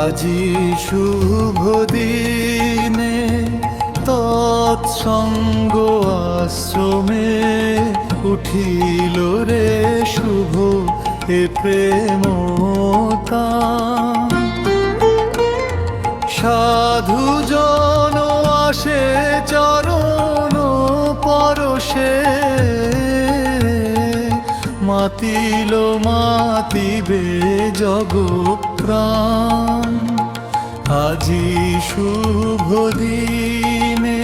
আজি শুভ দিনে তৎসঙ্গ আশ্রমে উঠিল রে শুভ এ প্রেমতা। সাধু জন আসে চরণ পরশে, মাতিল মাতিবে জগৎপ্রাণ। আজি শুভ দিনে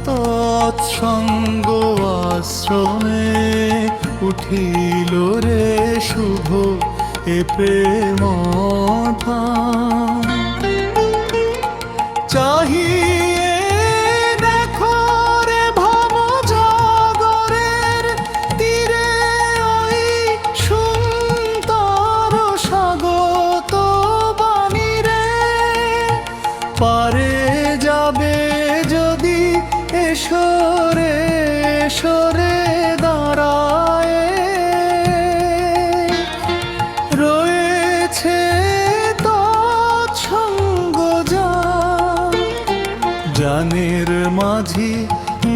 তৎসঙ্গ আশ্রমে উঠিল রে শুভ এ প্রেমতা। চাহিয়ে দেখো রে ভব জগরের তীরে ওই সুন্দর স্বাগত বাণী রে। পারে যাবে যদি এসরে এসরে দাঁড়ায়, রয়েছে তৎসঙ্গ জানের মাঝি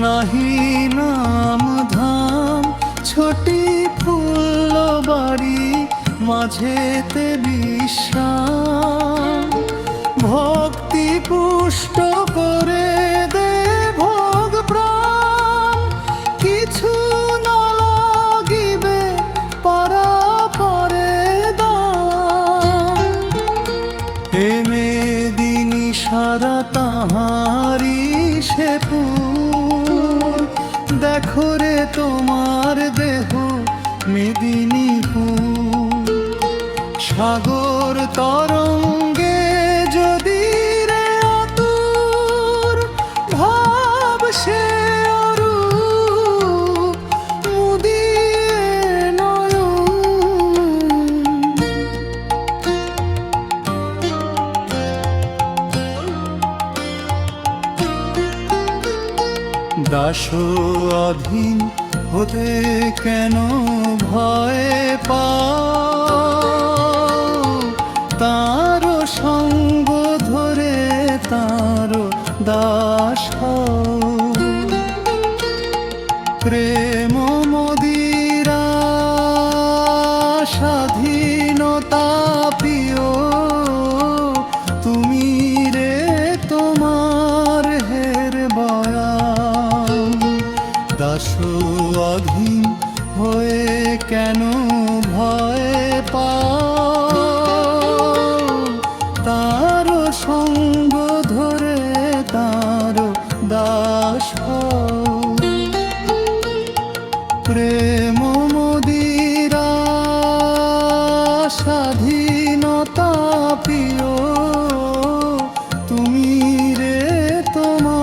নাহি নাম ধাম। ছোটি ফুল বাড়ি মাঝেতে বিশ্রাম, ভক্তি পুষ্ট করে দে ভোগ প্রাণ। কিছু না লাগিবে পারা পরে দাম, এ মেদিনী সারা তাহারি সে ফুল। দেখো রে তোমার দেহ মেদিনীপুর। সাগর তরঙ্গে যদি রে অতুর, ভাব সে অরূপ মুদিয়ে নয়ন। দাস অধীন হতে কেন ভয় পাও, তার সঙ্গ ধরে তার দাস হও। প্রেম মদিরা স্বাধীনতা প্রিয় তুমি রে তোমার হের বয়ান। দাস অধীন হয়ে কেন ভয় পাও, তার সঙ্গ ধরে তার দাস হও। প্রেম মদিরা স্বাধীনতা প্রিয় তুমি রে তোমার